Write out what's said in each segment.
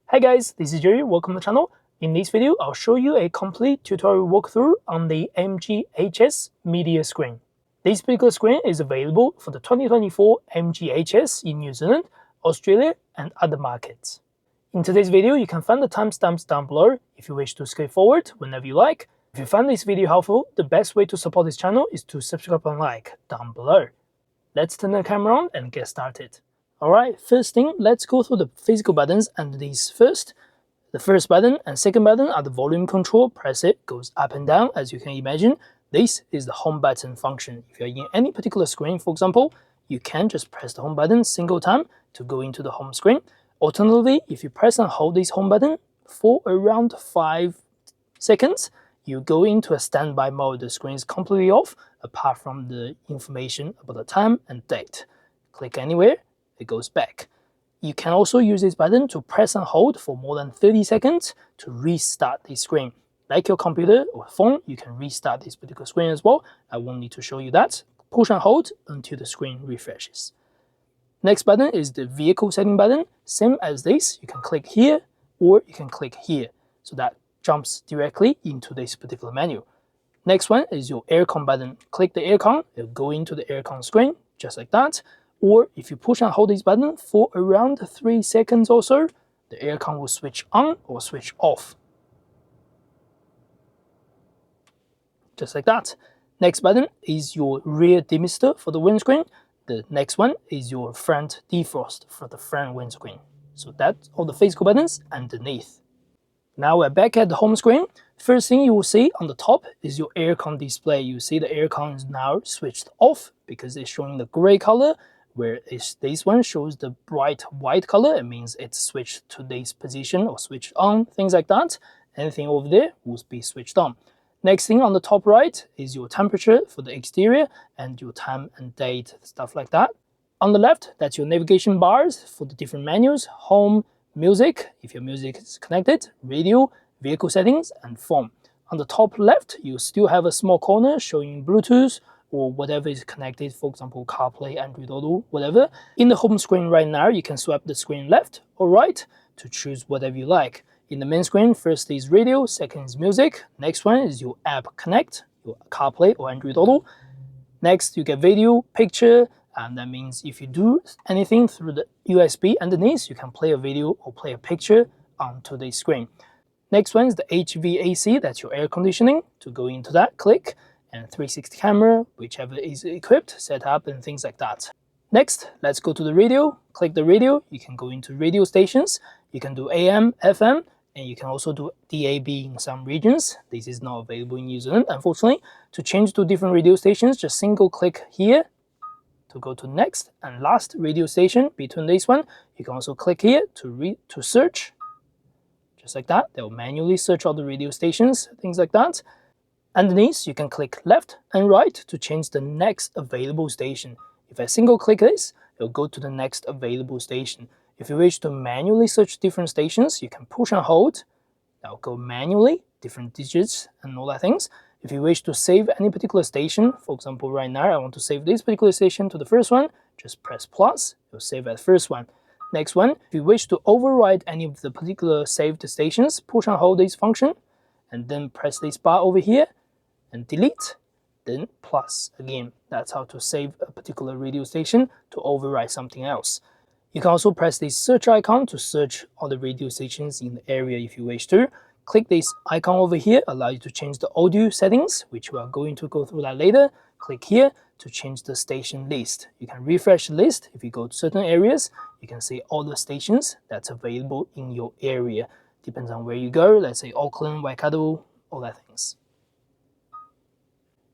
Hey guys, this is Jerry, welcome to the channel. In this video, I'll show you a complete tutorial walkthrough on the MGHS media screen. This particular screen is available for the 2024 MGHS in New Zealand, Australia, and other markets. In today's video, you can find the timestamps down below if you wish to skip forward whenever you like. If you find this video helpful, the best way to support this channel is to subscribe and like down below. Let's turn the camera on and get started. Alright, first thing, let's go through the physical buttons under these first. The first button and second button are the volume control. Press it, goes up and down as you can imagine. This is the home button function. If you're in any particular screen, for example, you can just press the home button single time to go into the home screen. Alternatively, if you press and hold this home button for around 5 seconds, you go into a standby mode. The screen is completely off apart from the information about the time and date. Click anywhere, it goes back. You can also use this button to press and hold for more than 30 seconds to restart the screen. Like your computer or phone, you can restart this particular screen as well. I won't need to show you that. Push and hold until the screen refreshes. Next button is the vehicle setting button. Same as this, you can click here or you can click here. So that jumps directly into this particular menu. Next one is your aircon button. Click the aircon, it'll go into the aircon screen, just like that. Or if you push and hold this button for around 3 seconds or so, the aircon will switch on or switch off. Just like that. Next button is your rear demister for the windscreen. The next one is your front defrost for the front windscreen. So that's all the physical buttons underneath. Now we're back at the home screen. First thing you will see on the top is your aircon display. You see the aircon is now switched off because it's showing the gray color. Where this one shows the bright white color, it means it's switched to this position or switched on, things like that. Anything over there will be switched on. Next thing on the top right is your temperature for the exterior and your time and date, stuff like that. On the left, that's your navigation bars for the different menus, home, music, if your music is connected, radio, vehicle settings, and phone. On the top left, you still have a small corner showing Bluetooth, or whatever is connected, for example, CarPlay, Android Auto, whatever. In the home screen right now, you can swipe the screen left or right to choose whatever you like. In the main screen, first is radio, second is music. Next one is your app connect, your CarPlay or Android Auto. Next, you get video, picture, and that means if you do anything through the USB underneath, you can play a video or play a picture onto the screen. Next one is the HVAC, that's your air conditioning. To go into that, click. And 360 camera, whichever is equipped, set up, and things like that. Next, let's go to the radio. Click the radio. You can go into radio stations. You can do AM, FM, and you can also do DAB in some regions. This is not available in New Zealand, unfortunately. To change to different radio stations, just single click here to go to next and last radio station. Between this one, you can also click here to search, just like that. They will manually search all the radio stations, things like that. Underneath, you can click left and right to change the next available station. If I single click this, it'll go to the next available station. If you wish to manually search different stations, you can push and hold. That'll go manually, different digits and all that things. If you wish to save any particular station, for example, right now, I want to save this particular station to the first one, just press plus, it'll save at the first one. Next one, if you wish to override any of the particular saved stations, push and hold this function, and then press this bar over here, and delete, then plus again. That's how to save a particular radio station to override something else. You can also press this search icon to search all the radio stations in the area if you wish to. Click this icon over here, allow you to change the audio settings, which we are going to go through that later. Click here to change the station list. You can refresh the list. If you go to certain areas, you can see all the stations that's available in your area. Depends on where you go, let's say Auckland, Waikato, all that things.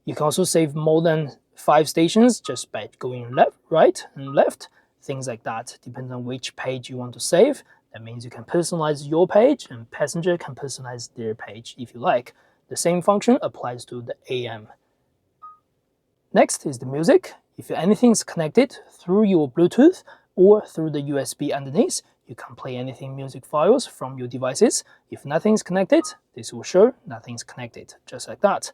You can also save more than 5 stations just by going left, right, and left, things like that. Depends on which page you want to save. That means you can personalize your page and passenger can personalize their page if you like. The same function applies to the AM. Next is the music. If anything is connected through your Bluetooth or through the USB underneath, you can play anything music files from your devices. If nothing is connected, this will show nothing's connected, just like that.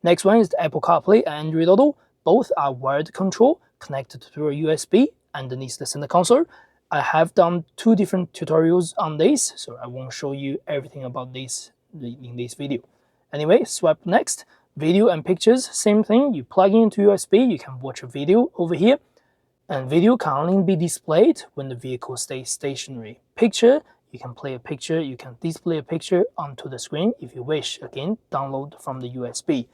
Next one is the Apple CarPlay and Android Auto. Both are wired control connected through a USB underneath the center console. I have done 2 different tutorials on this, so I won't show you everything about this in this video. Anyway, swipe next. Video and pictures, same thing. You plug into USB, you can watch a video over here. And video can only be displayed when the vehicle stays stationary. Picture, you can play a picture, you can display a picture onto the screen if you wish. Again, download from the USB.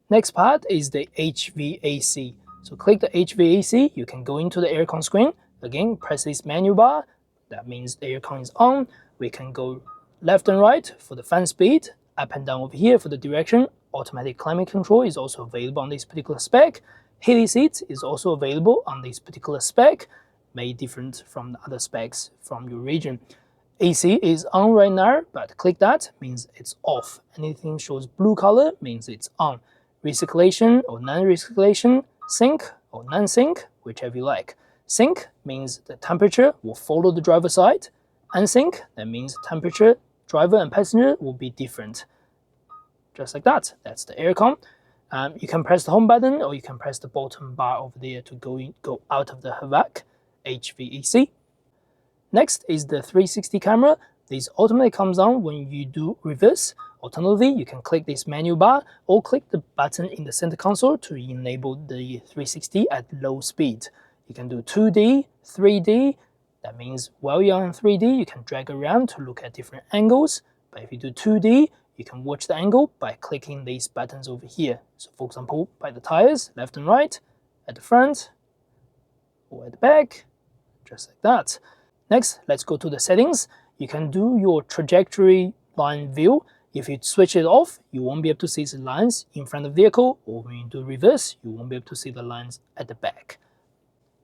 Next part is the HVAC. So click the HVAC, you can go into the aircon screen. Again, press this menu bar. That means the aircon is on. We can go left and right for the fan speed, up and down over here for the direction. Automatic climate control is also available on this particular spec. Heated seats is also available on this particular spec, may different from the other specs from your region. AC is on right now, but click that means it's off. Anything shows blue color means it's on. Recirculation or non-recirculation, sync or non-sync, whichever you like. Sync means the temperature will follow the driver side. Unsync, that means temperature, driver and passenger will be different. Just like that, that's the aircon. You can press the home button or you can press the bottom bar over there to go out of the HVAC. Next is the 360 camera. This automatically comes on when you do reverse. Alternatively, you can click this menu bar or click the button in the center console to enable the 360 at low speed. You can do 2D, 3D. That means while you're on 3D, you can drag around to look at different angles. But if you do 2D, you can watch the angle by clicking these buttons over here. So for example, by the tires, left and right, at the front, or at the back, just like that. Next, let's go to the settings. You can do your trajectory line view. If you switch it off, you won't be able to see the lines in front of the vehicle, or when you do reverse, you won't be able to see the lines at the back.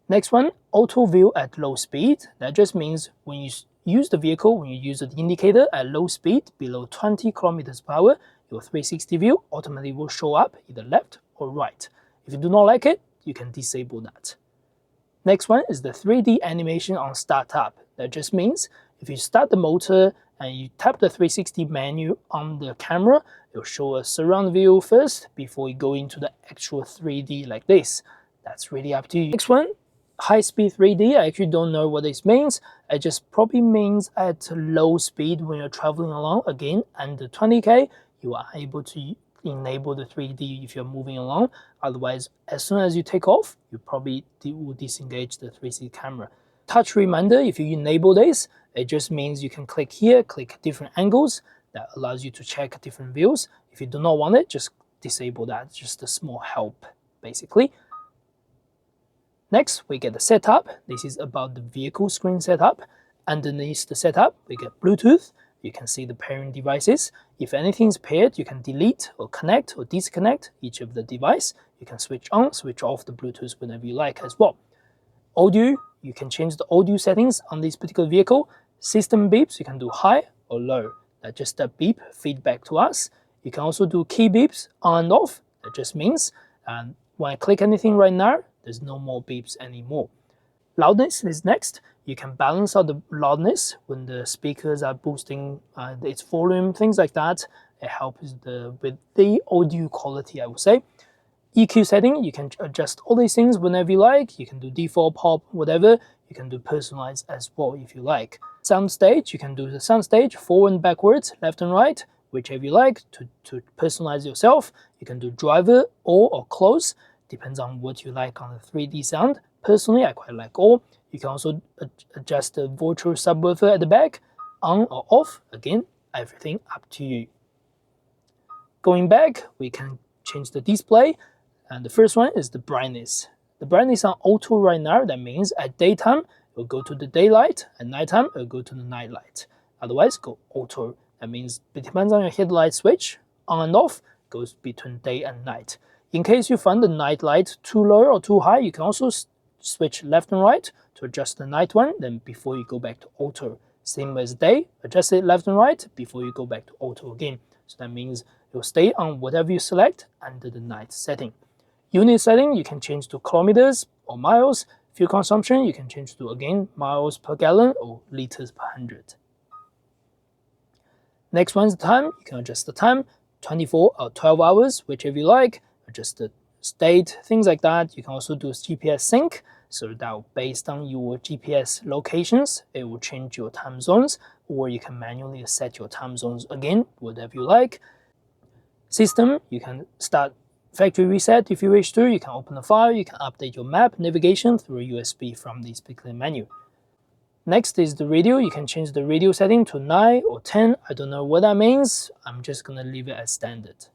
Next one, auto view at low speed. That just means when you use the vehicle, when you use the indicator at low speed, below 20 kilometers per hour, your 360 view automatically will show up either left or right. If you do not like it, you can disable that. Next one is the 3D animation on startup. That just means if you start the motor and you tap the 360 menu on the camera, it'll show a surround view first before you go into the actual 3D like this. That's really up to you. Next one, high-speed 3D. I actually don't know what this means. It just probably means at low speed when you're traveling along, again, under 20k, you are able to enable the 3D if you're moving along. Otherwise, as soon as you take off, you probably will disengage the 360 camera. Touch reminder, if you enable this, it just means you can click here, click different angles. That allows you to check different views. If you do not want it, just disable that. Just a small help, basically. Next, we get the setup. This is about the vehicle screen setup. Underneath the setup, we get Bluetooth. You can see the pairing devices. If anything's paired, you can delete or connect or disconnect each of the device. You can switch on, switch off the Bluetooth whenever you like as well. Audio, you can change the audio settings on this particular vehicle. System beeps, you can do high or low. That just a beep feedback to us. You can also do key beeps on and off. That just means when I click anything right now, there's no more beeps anymore. Loudness is next. You can balance out the loudness when the speakers are boosting its volume, things like that. It helps with the audio quality, I would say. EQ setting, you can adjust all these things whenever you like. You can do default, pop, whatever. You can do personalize as well if you like. Sound stage, you can do the sound stage forward and backwards, left and right, whichever you like to personalize yourself. You can do driver or close. Depends on what you like on the 3D sound. Personally, I quite like all. You can also adjust the virtual subwoofer at the back, on or off. Again, everything up to you. Going back, we can change the display. And the first one is the brightness. The brightness on auto right now, that means at daytime, it will go to the daylight. At nighttime, it will go to the night light. Otherwise, go auto. That means it depends on your headlight switch. On and off goes between day and night. In case you find the night light too low or too high, you can also switch left and right to adjust the night one, then before you go back to auto. Same as day, adjust it left and right before you go back to auto again. So that means it will stay on whatever you select under the night setting. Unit setting, you can change to kilometers or miles. Fuel consumption, you can change to, again, miles per gallon or liters per 100. Next one's the time. You can adjust the time, 24 or 12 hours, whichever you like. Adjust the state, things like that. You can also do GPS sync. So that based on your GPS locations, it will change your time zones, or you can manually set your time zones again, whatever you like. System, you can start factory reset if you wish to. You can open the file, you can update your map navigation through a USB from this particular menu. Next is the radio. You can change the radio setting to 9 or 10. I don't know what that means. I'm just going to leave it as standard.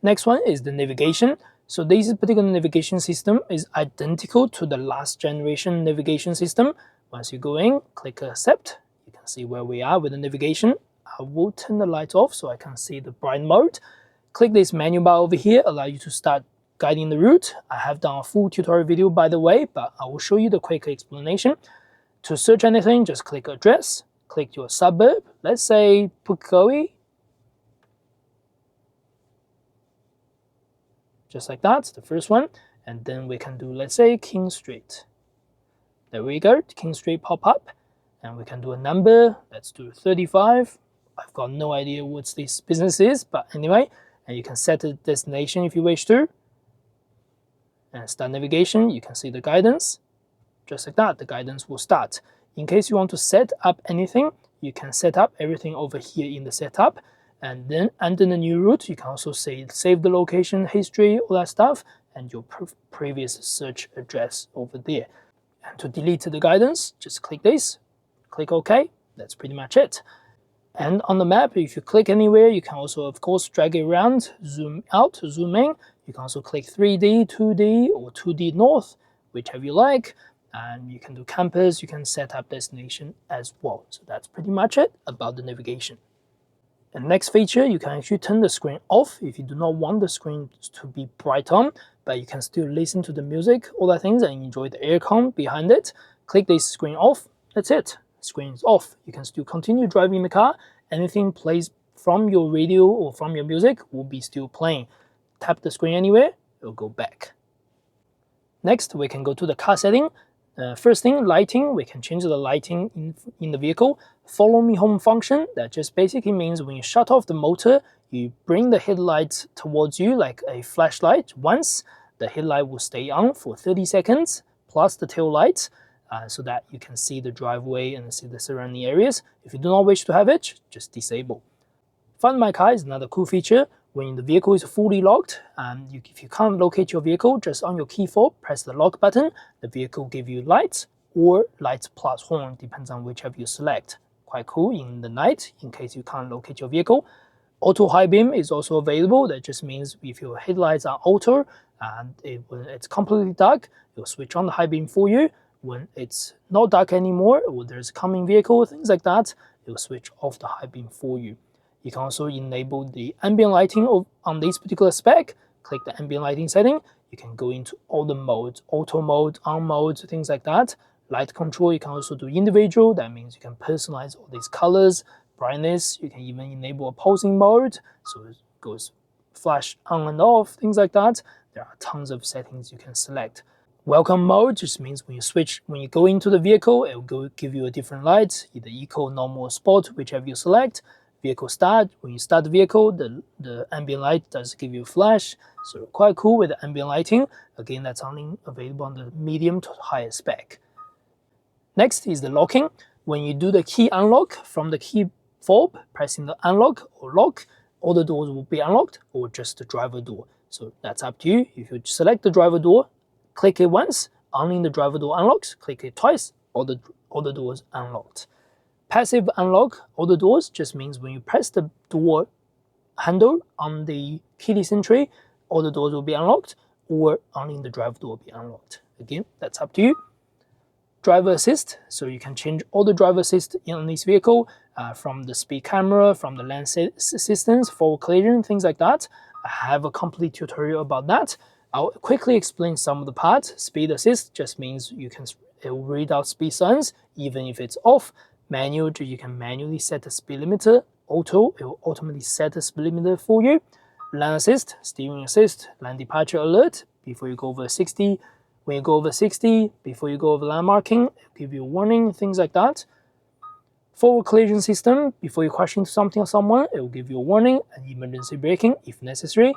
Next one is the navigation. So this particular navigation system is identical to the last generation navigation system. Once you go in, click accept. You can see where we are with the navigation. I will turn the light off so I can see the bright mode. Click this menu bar over here, allow you to start guiding the route. I have done a full tutorial video by the way, but I will show you the quick explanation. To search anything, just click address, click your suburb, let's say Pukekohe. Just like that, the first one. And then we can do, let's say, King Street. There we go, King Street pop up. And we can do a number, let's do 35. I've got no idea what this business is, but anyway. And you can set a destination if you wish to. And start navigation, you can see the guidance. Just like that, the guidance will start. In case you want to set up anything, you can set up everything over here in the setup. And then under the new route, you can also save the location, history, all that stuff, and your previous search address over there. And to delete the guidance, just click this, click OK. That's pretty much it. And on the map, if you click anywhere, you can also, of course, drag it around, zoom out, zoom in. You can also click 3D, 2D, or 2D north, whichever you like. And you can do campus, you can set up destination as well. So that's pretty much it about the navigation. And next feature, you can actually turn the screen off if you do not want the screen to be bright on, but you can still listen to the music, all that things, and enjoy the aircon behind it. Click this screen off, that's it. Screen is off. You can still continue driving the car. Anything plays from your radio or from your music will be still playing. Tap the screen anywhere, it will go back. Next, we can go to the car setting. First thing, lighting. We can change the lighting in the vehicle. Follow me home function. That just basically means when you shut off the motor, you bring the headlights towards you like a flashlight. Once, the headlight will stay on for 30 seconds, plus the tail lights, so that you can see the driveway and see the surrounding areas. If you do not wish to have it, just disable. Find My Car is another cool feature. When the vehicle is fully locked, if you can't locate your vehicle, just on your key fob, press the lock button. The vehicle will give you lights or lights plus horn, depends on whichever you select. Quite cool in the night, in case you can't locate your vehicle. Auto high beam is also available. That just means if your headlights are auto and when it's completely dark, it will switch on the high beam for you. When it's not dark anymore, or there's a coming vehicle, things like that, it will switch off the high beam for you. You can also enable the ambient lighting on this particular spec. Click the ambient lighting setting. You can go into all the modes, auto mode, on mode, things like that. Light control, you can also do individual. That means you can personalize all these colors, brightness. You can even enable a pulsing mode, so it goes flash on and off, things like that. There are tons of settings you can select. Welcome mode just means when you go into the vehicle, it will give you a different light, either eco, normal, or sport, whichever you select. Vehicle start, when you start the vehicle, the ambient light does give you a flash, so quite cool with the ambient lighting. Again, that's only available on the medium to higher spec. Next is the locking. When you do the key unlock from the key fob, pressing the unlock or lock, all the doors will be unlocked, or just the driver door. So that's up to you. If you select the driver door, click it once, only the driver door unlocks. Click it twice, all the doors unlocked. Passive unlock all the doors just means when you press the door handle on the keyless entry, all the doors will be unlocked, or only the driver door will be unlocked. Again, that's up to you. Driver assist, so you can change all the driver assist in this vehicle, from the speed camera, from the lane assistance, forward collision, things like that. I have a complete tutorial about that. I'll quickly explain some of the parts. Speed assist just means it will read out speed signs even if it's off. Manual, you can manually set the speed limiter. Auto, it will automatically set the speed limiter for you. Lane assist, steering assist, lane departure alert before you go over 60. When you go over 60, before you go over lane marking, it will give you a warning, things like that. Forward collision system, before you crash into something or someone, it will give you a warning and emergency braking if necessary.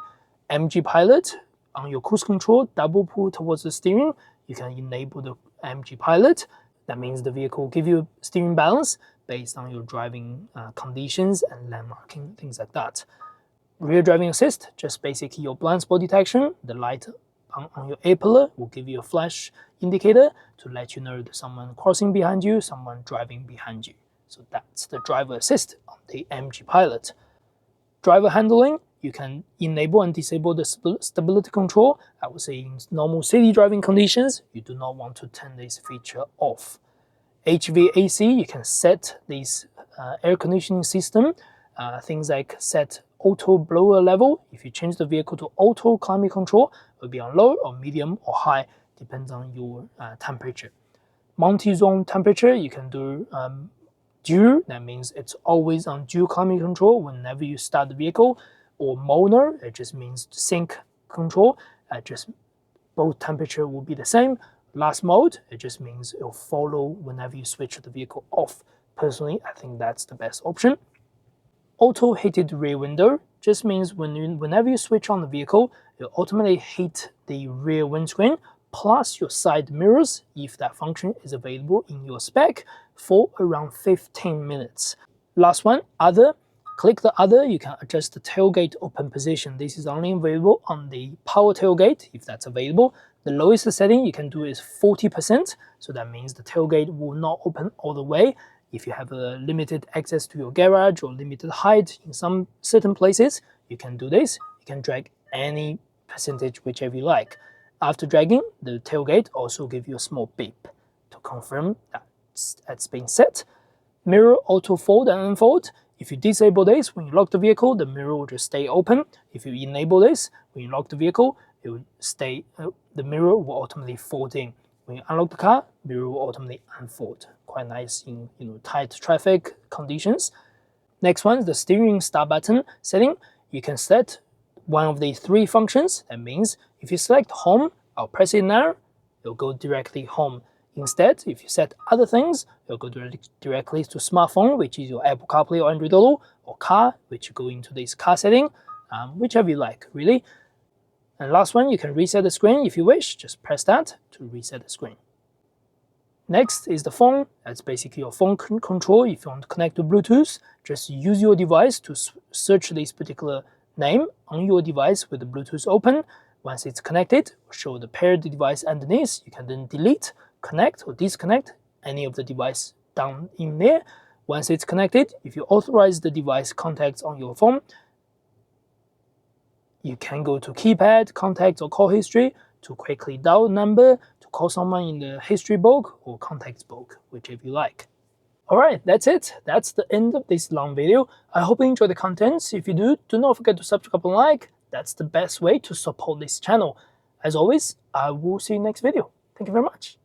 MG pilot, on your cruise control, double pull towards the steering. you can enable the MG Pilot. That means the vehicle will give you steering balance based on your driving conditions and landmarking, things like that. Rear driving assist, just basically your blind spot detection. The light on your A-pillar will give you a flash indicator to let you know there's someone crossing behind you, someone driving behind you. So that's the driver assist on the MG Pilot. Driver handling, you can enable and disable the stability control. I would say in normal city driving conditions, you do not want to turn this feature off. HVAC, you can set this air conditioning system, things like set auto blower level. If you change the vehicle to auto climate control, it will be on low or medium or high, depends on your temperature. Multi-zone temperature, you can do dual, that means it's always on dual climate control whenever you start the vehicle, or mono, it just means sync control, just both temperature will be the same. Last mode, it just means it'll follow whenever you switch the vehicle off. Personally, I think that's the best option. Auto heated rear window just means whenever you switch on the vehicle, it'll automatically heat the rear windscreen plus your side mirrors if that function is available in your spec for around 15 minutes. Last one, other. Click the other, you can adjust the tailgate open position. This is only available on the power tailgate if that's available. The lowest setting you can do is 40%, so that means the tailgate will not open all the way. If you have a limited access to your garage or limited height in some certain places, you can do this. You can drag any percentage, whichever you like. After dragging, the tailgate also gives you a small beep to confirm that it's been set. Mirror auto fold and unfold. If you disable this, when you lock the vehicle, the mirror will just stay open. If you enable this, when you lock the vehicle, it will stay. The mirror will automatically fold in. When you unlock the car, mirror will automatically unfold. Quite nice in tight traffic conditions. Next one is the steering start button setting. You can set one of the three functions. That means if you select home, I'll press it now, it'll go directly home. Instead, if you set other things, you'll go directly to smartphone, which is your Apple CarPlay or Android Auto, or car, which you go into this car setting, whichever you like, really. And last one, you can reset the screen if you wish. Just press that to reset the screen. Next is the phone. That's basically your phone control. If you want to connect to Bluetooth, just use your device to search this particular name on your device with the Bluetooth open. Once it's connected, show the paired device underneath. You can then delete, connect or disconnect any of the device down in there. Once it's connected, if you authorize the device contacts on your phone, you can go to keypad, contacts or call history to quickly dial number, to call someone in the history book or contacts book, whichever you like. Alright, that's it. That's the end of this long video. I hope you enjoyed the contents. If you do not forget to subscribe and like. That's the best way to support this channel. As always, I will see you next video. Thank you very much.